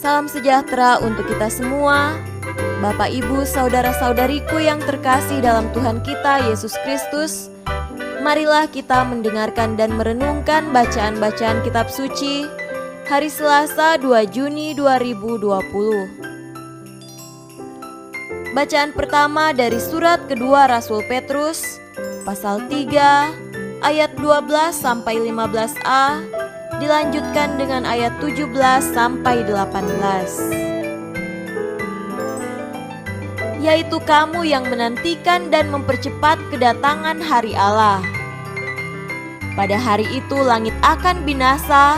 Salam sejahtera untuk kita semua. Bapak, Ibu, saudara-saudariku yang terkasih dalam Tuhan kita Yesus Kristus, marilah kita mendengarkan dan merenungkan bacaan-bacaan kitab suci hari Selasa 2 Juni 2020. Bacaan pertama dari surat kedua Rasul Petrus, pasal 3, ayat 12 sampai 15a, dilanjutkan dengan ayat 17 sampai 18. Yaitu kamu yang menantikan dan mempercepat kedatangan hari Allah. Pada hari itu langit akan binasa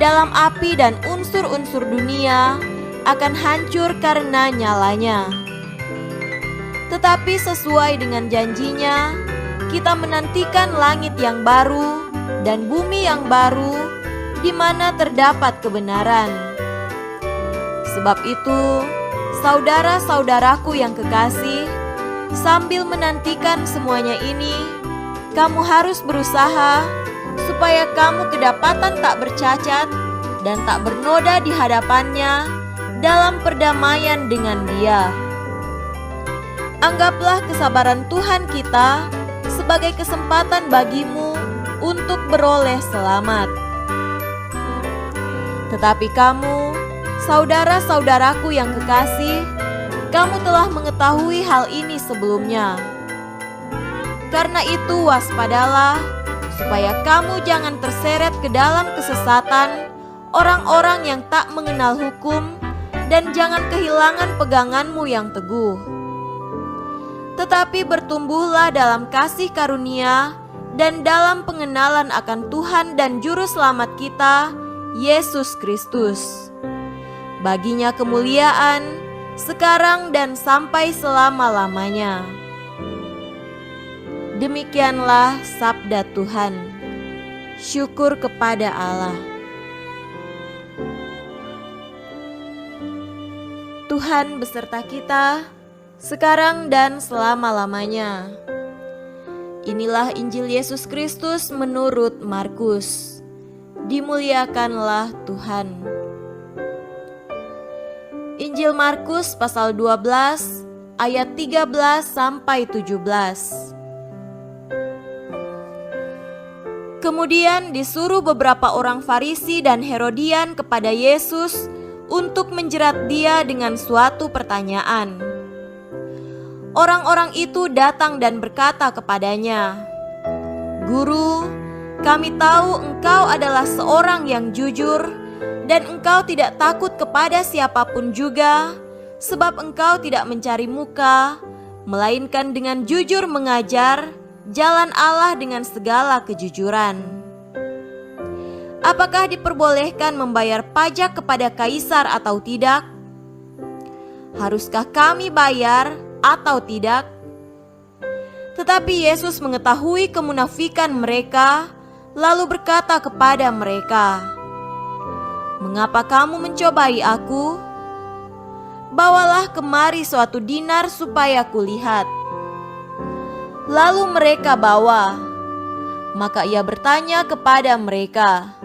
dalam api dan unsur-unsur dunia akan hancur karena nyalanya. Tetapi sesuai dengan janjinya, kita menantikan langit yang baru dan bumi yang baru di mana terdapat kebenaran. Sebab itu, saudara-saudaraku yang kekasih, sambil menantikan semuanya ini, kamu harus berusaha supaya kamu kedapatan tak bercacat dan tak bernoda di hadapannya dalam perdamaian dengan Dia. Anggaplah kesabaran Tuhan kita sebagai kesempatan bagimu untuk beroleh selamat. Tetapi kamu, saudara-saudaraku yang kekasih, kamu telah mengetahui hal ini sebelumnya. Karena itu waspadalah, supaya kamu jangan terseret ke dalam kesesatan orang-orang yang tak mengenal hukum, dan jangan kehilangan peganganmu yang teguh. Tetapi bertumbuhlah dalam kasih karunia dan dalam pengenalan akan Tuhan dan Juru Selamat kita, Yesus Kristus. Baginya kemuliaan sekarang dan sampai selama-lamanya. Demikianlah sabda Tuhan. Syukur kepada Allah. Tuhan beserta kita sekarang dan selama-lamanya. Inilah Injil Yesus Kristus menurut Markus. Dimuliakanlah Tuhan. Injil Markus pasal 12 ayat 13 sampai 17. Kemudian disuruh beberapa orang Farisi dan Herodian kepada Yesus untuk menjerat Dia dengan suatu pertanyaan. Orang-orang itu datang dan berkata kepadanya, "Guru, kami tahu Engkau adalah seorang yang jujur dan Engkau tidak takut kepada siapapun juga, sebab Engkau tidak mencari muka, melainkan dengan jujur mengajar jalan Allah dengan segala kejujuran. Apakah diperbolehkan membayar pajak kepada kaisar atau tidak? Haruskah kami bayar atau tidak?" Tetapi Yesus mengetahui kemunafikan mereka, lalu berkata kepada mereka, "Mengapa kamu mencobai aku? Bawalah kemari suatu dinar supaya kulihat." Lalu mereka bawa. Maka ia bertanya kepada mereka,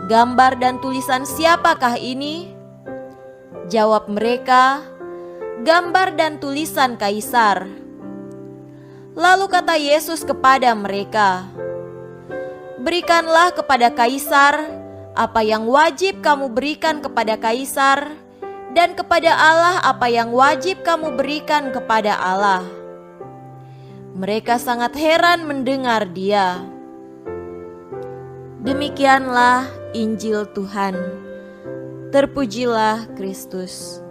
"Gambar dan tulisan siapakah ini?" Jawab mereka, "Gambar dan tulisan Kaisar." Lalu kata Yesus kepada mereka, "Berikanlah kepada Kaisar apa yang wajib kamu berikan kepada Kaisar, dan kepada Allah apa yang wajib kamu berikan kepada Allah." Mereka sangat heran mendengar Dia. Demikianlah Injil Tuhan. Terpujilah Kristus.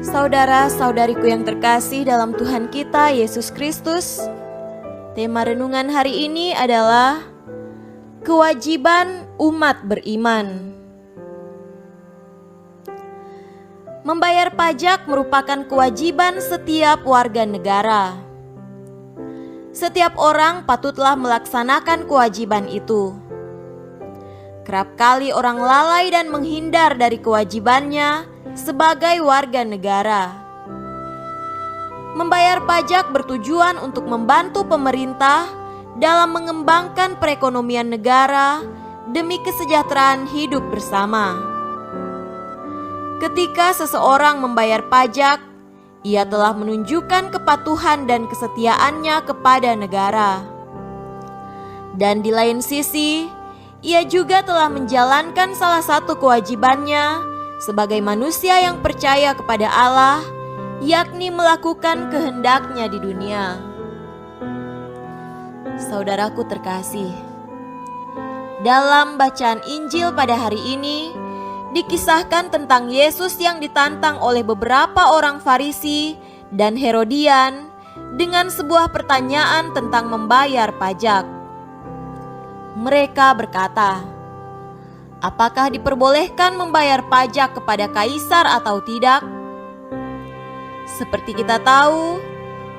Saudara-saudariku yang terkasih dalam Tuhan kita Yesus Kristus, tema renungan hari ini adalah kewajiban umat beriman. Membayar pajak merupakan kewajiban setiap warga negara. Setiap orang patutlah melaksanakan kewajiban itu. Kerap kali orang lalai dan menghindar dari kewajibannya sebagai warga negara. Membayar pajak bertujuan untuk membantu pemerintah dalam mengembangkan perekonomian negara demi kesejahteraan hidup bersama. Ketika seseorang membayar pajak, ia telah menunjukkan kepatuhan dan kesetiaannya kepada negara. Dan di lain sisi, ia juga telah menjalankan salah satu kewajibannya sebagai manusia yang percaya kepada Allah, yakni melakukan kehendak-Nya di dunia. Saudaraku terkasih, dalam bacaan Injil pada hari ini dikisahkan tentang Yesus yang ditantang oleh beberapa orang Farisi dan Herodian dengan sebuah pertanyaan tentang membayar pajak. Mereka berkata, "Apakah diperbolehkan membayar pajak kepada kaisar atau tidak?" Seperti kita tahu,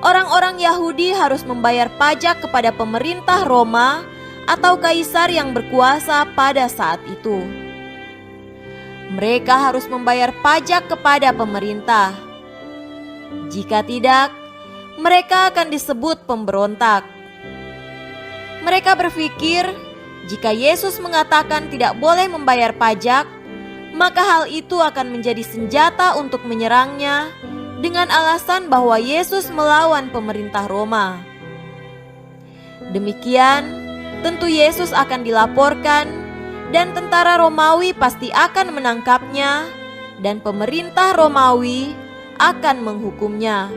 orang-orang Yahudi harus membayar pajak kepada pemerintah Roma atau kaisar yang berkuasa pada saat itu. Mereka harus membayar pajak kepada pemerintah. Jika tidak, mereka akan disebut pemberontak. Mereka berpikir, jika Yesus mengatakan tidak boleh membayar pajak, maka hal itu akan menjadi senjata untuk menyerangnya dengan alasan bahwa Yesus melawan pemerintah Roma. Demikian, tentu Yesus akan dilaporkan dan tentara Romawi pasti akan menangkapnya dan pemerintah Romawi akan menghukumnya.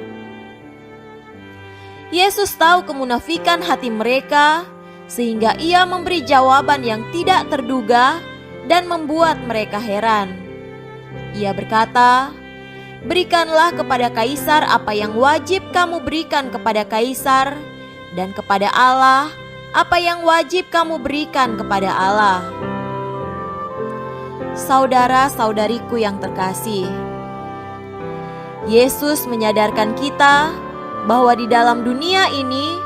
Yesus tahu kemunafikan hati mereka sehingga ia memberi jawaban yang tidak terduga dan membuat mereka heran. Ia berkata, "Berikanlah kepada kaisar apa yang wajib kamu berikan kepada kaisar, dan kepada Allah apa yang wajib kamu berikan kepada Allah." Saudara-saudariku yang terkasih, Yesus menyadarkan kita bahwa di dalam dunia ini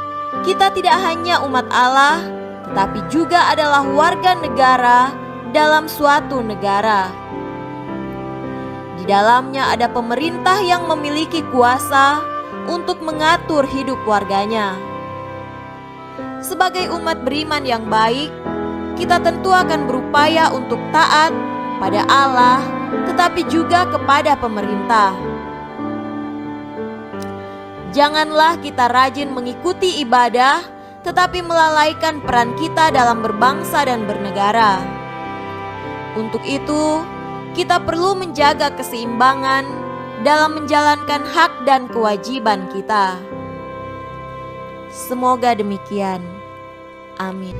kita tidak hanya umat Allah, tetapi juga adalah warga negara dalam suatu negara. Di dalamnya ada pemerintah yang memiliki kuasa untuk mengatur hidup warganya. Sebagai umat beriman yang baik, kita tentu akan berupaya untuk taat pada Allah, tetapi juga kepada pemerintah. Janganlah kita rajin mengikuti ibadah, tetapi melalaikan peran kita dalam berbangsa dan bernegara. Untuk itu, kita perlu menjaga keseimbangan dalam menjalankan hak dan kewajiban kita. Semoga demikian. Amin.